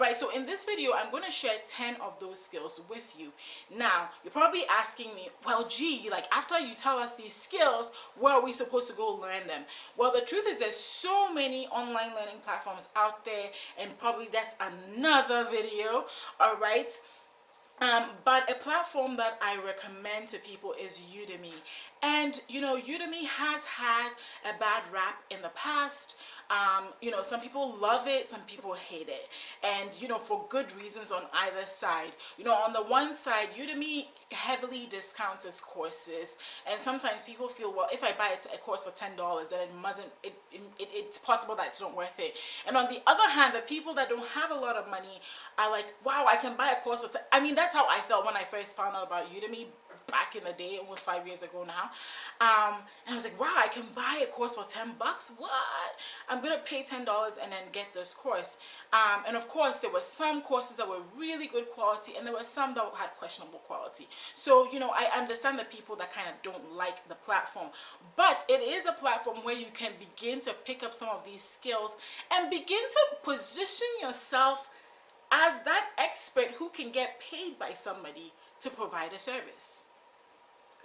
Alright, so in this video, I'm going to share 10 of those skills with you. Now, you're probably asking me, well, gee, like after you tell us these skills, where are we supposed to go learn them? Well, the truth is there's so many online learning platforms out there, and probably that's another video, alright? But a platform that I recommend to people is YouToMe. And you know, YouToMe has had a bad rap in the past. You know, some people love it, some people hate it, and you know, for good reasons on either side. You know, on the one side, YouToMe heavily discounts its courses, and sometimes people feel, well, if I buy a course for $10, then it's possible that it's not worth it. And on the other hand, the people that don't have a lot of money are like, wow, I can buy a course for I mean, that's how I felt when I first found out about YouToMe back in the day, almost 5 years ago now. And I was like, wow, I can buy a course for $10. What? I'm gonna pay $10 and then get this course. And of course, there were some courses that were really good quality, and there were some that had questionable quality. So, you know, I understand the people that kind of don't like the platform, but it is a platform where you can begin to pick up some of these skills and begin to position yourself as that expert who can get paid by somebody to provide a service.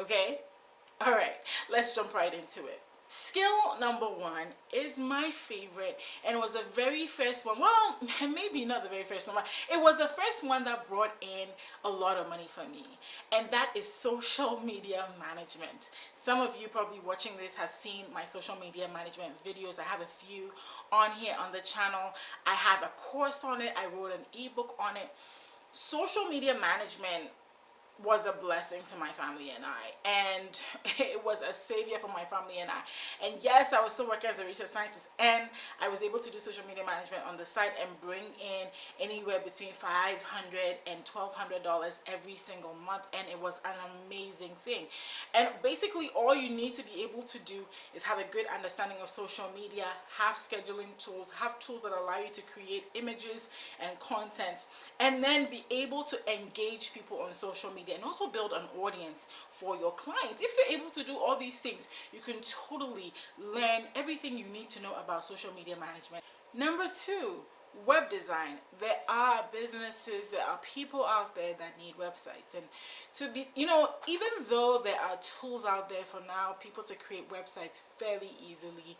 Okay? All right, let's jump right into it. Skill number 1 is my favorite, and it was the very first one. Well, maybe not the very first one, but it was the first one that brought in a lot of money for me, and that is social media management. Some of you probably watching this have seen my social media management videos. I have a few on here on the channel. I have a course on it. I wrote an ebook on it. Social media management was a blessing to my family and I, and it was a savior for my family and I. And yes, I was still working as a research scientist, and I was able to do social media management on the side and bring in anywhere between $500 and $1,200 every single month, and it was an amazing thing. And basically all you need to be able to do is have a good understanding of social media, have scheduling tools, have tools that allow you to create images and content, and then be able to engage people on social media and also build an audience for your clients. If you're able to do all these things, you can totally learn everything you need to know about social media management. Number 2, web design. There are businesses, there are people out there that need websites, and to be, you know, even though there are tools out there for now, people to create websites fairly easily,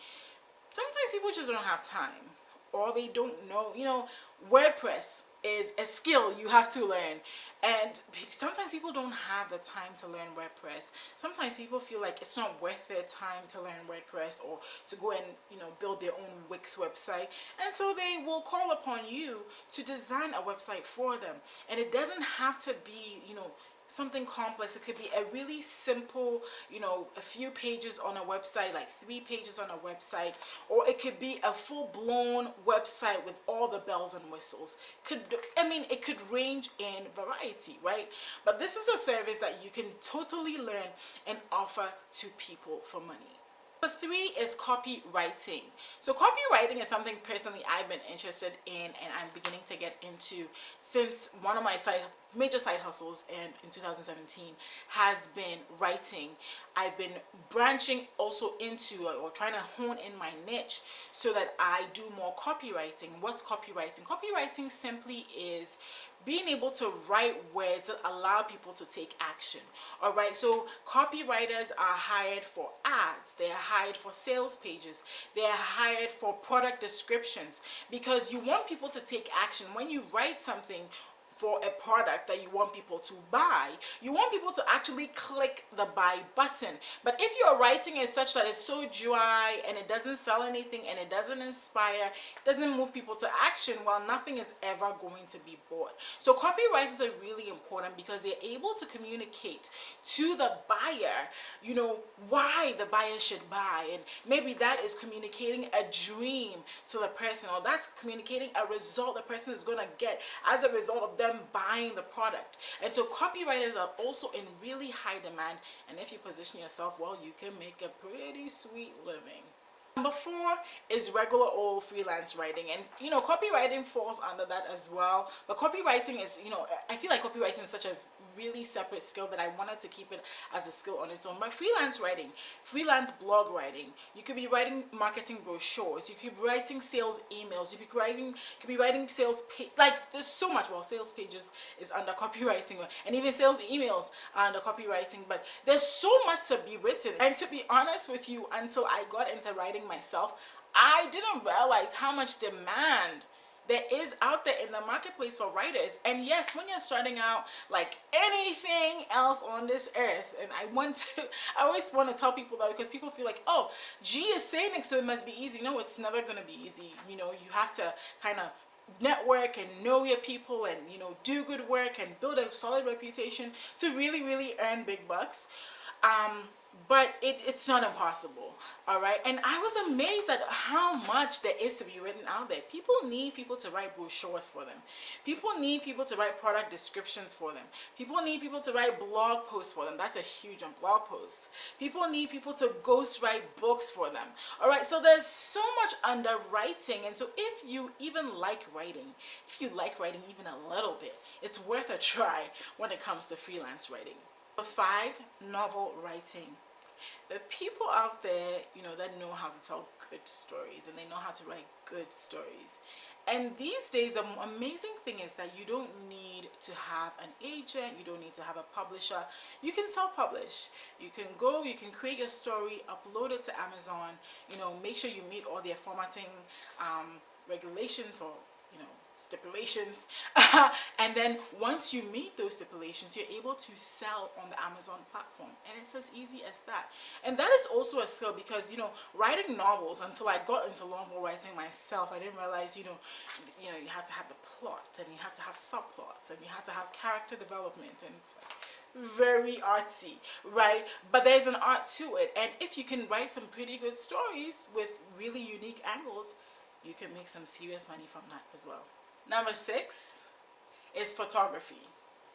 sometimes people just don't have time, or they don't know. You know, WordPress is a skill you have to learn, and sometimes people don't have the time to learn WordPress. Sometimes people feel like it's not worth their time to learn WordPress or to go and, you know, build their own Wix website, and so they will call upon you to design a website for them. And it doesn't have to be, you know, something complex. It could be a really simple, you know, a few pages on a website, like 3 pages on a website, or it could be a full-blown website with all the bells and whistles. It could range in variety, right? But this is a service that you can totally learn and offer to people for money. Number 3 is copywriting. So copywriting is something personally I've been interested in, and I'm beginning to get into since one of my major side hustles in 2017 has been writing. I've been branching also into or trying to hone in my niche so that I do more copywriting. What's copywriting? Copywriting simply is being able to write words that allow people to take action. All right, so copywriters are hired for ads, they are hired for sales pages, they are hired for product descriptions, because you want people to take action. When you write something for a product that you want people to buy, you want people to actually click the buy button. But if you're writing it such that it's so dry and it doesn't sell anything and it doesn't inspire, it doesn't move people to action, well, nothing is ever going to be bought. So copywriters are really important because they're able to communicate to the buyer, you know, why the buyer should buy. And maybe that is communicating a dream to the person, or that's communicating a result the person is going to get as a result of them buying the product. And so copywriters are also in really high demand, and if you position yourself well, you can make a pretty sweet living. Number 4 is regular old freelance writing, and copywriting falls under that as well. But copywriting is, I feel like copywriting is such a really separate skill that I wanted to keep it as a skill on its own. But freelance writing, freelance blog writing, you could be writing marketing brochures, you could be writing sales emails, you could be writing sales like there's so much. Well, sales pages is under copywriting, and even sales emails are under copywriting. But there's so much to be written, and to be honest with you, until I got into writing myself, I didn't realize how much demand there is out there in the marketplace for writers. And yes, when you're starting out, like anything else on this earth, and I always want to tell people that, because people feel like, oh, G is saying it, so it must be easy. No, it's never going to be easy. You have to kind of network and know your people, and do good work and build a solid reputation to really, really earn big bucks. But it's not impossible, all right? And I was amazed at how much there is to be written out there. People need people to write brochures for them. People need people to write product descriptions for them. People need people to write blog posts for them. That's a huge one, blog posts. People need people to ghostwrite books for them, all right? So there's so much underwriting. And so if you even like writing, even a little bit, it's worth a try when it comes to freelance writing. Number 5, novel writing. There are people out there, that know how to tell good stories, and they know how to write good stories. And these days, the amazing thing is that you don't need to have an agent, you don't need to have a publisher. You can self-publish. You can create your story, upload it to Amazon, make sure you meet all their formatting regulations or stipulations, and then once you meet those stipulations, you're able to sell on the Amazon platform, and it's as easy as that. And that is also a skill, because writing novels, until I got into novel writing myself, I didn't realize you have to have the plot, and you have to have subplots, and you have to have character development, and it's very artsy, right? But there's an art to it, and if you can write some pretty good stories with really unique angles, you can make some serious money from that as well. Number 6 is photography.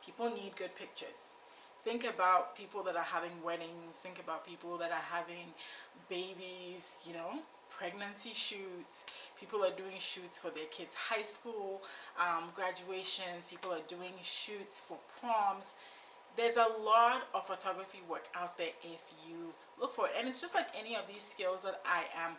People need good pictures. Think about people that are having weddings. Think about people that are having babies, pregnancy shoots. People are doing shoots for their kids' high school graduations. People are doing shoots for proms. There's a lot of photography work out there if you look for it. And it's just like any of these skills that I am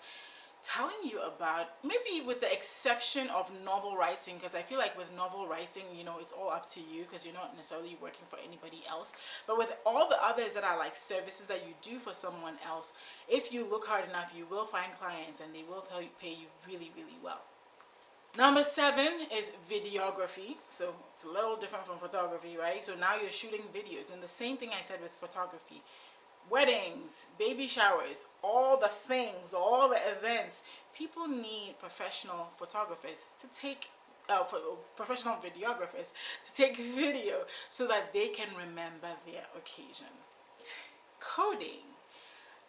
telling you about, maybe with the exception of novel writing, because I feel like with novel writing, it's all up to you, because you're not necessarily working for anybody else. But with all the others that are like services that you do for someone else, if you look hard enough, you will find clients, and they will pay you really, really well. Number 7 is videography. So it's a little different from photography, right? So now you're shooting videos, and the same thing I said with photography. Weddings, baby showers, all the things, all the events. People need professional photographers to take, professional videographers to take video, so that they can remember their occasion. Coding.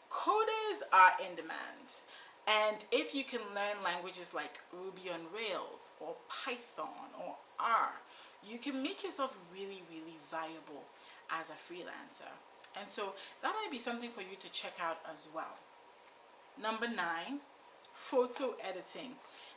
Coders are in demand. And if you can learn languages like Ruby on Rails or Python or R, you can make yourself really, really valuable as a freelancer. And so that might be something for you to check out as well. Number 9, photo editing.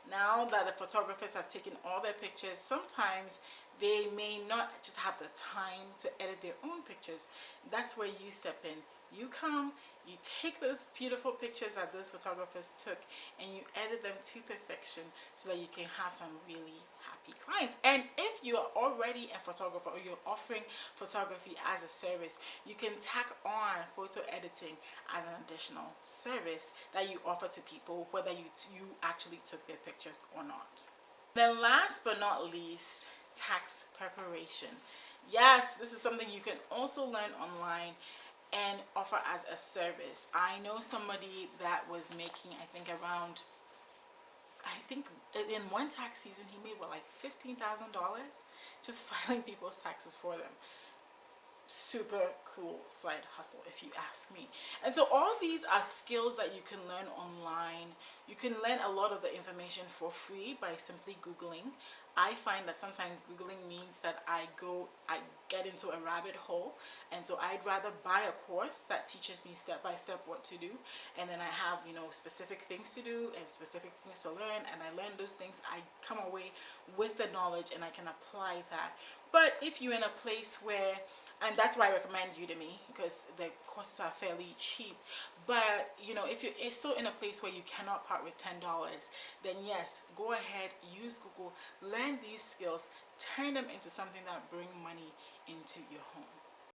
Now that the photographers have taken all their pictures, sometimes they may not just have the time to edit their own pictures. That's where you step in. You come, you take those beautiful pictures that those photographers took, and you edit them to perfection, so that you can have some really happy clients. And if you are already a photographer, or you're offering photography as a service, you can tack on photo editing as an additional service that you offer to people, whether you actually took their pictures or not. Then last but not least, tax preparation. Yes, this is something you can also learn online and offer as a service. I know somebody that was making, I think in one tax season he made like $15,000 just filing people's taxes for them. Super cool side hustle, if you ask me. And so all these are skills that you can learn online. You can learn a lot of the information for free by simply Googling. I find that sometimes Googling means that I get into a rabbit hole, and so I'd rather buy a course that teaches me step by step what to do, and then I have, you know, specific things to do and specific things to learn, and I learn those things. I come away with the knowledge and I can apply that. But if you're in a place where, and that's why I recommend Udemy, because the courses are fairly cheap, but you know, if you're still in a place where you cannot part with $10, then yes, go ahead, use Google, learn these skills, turn them into something that bring money into your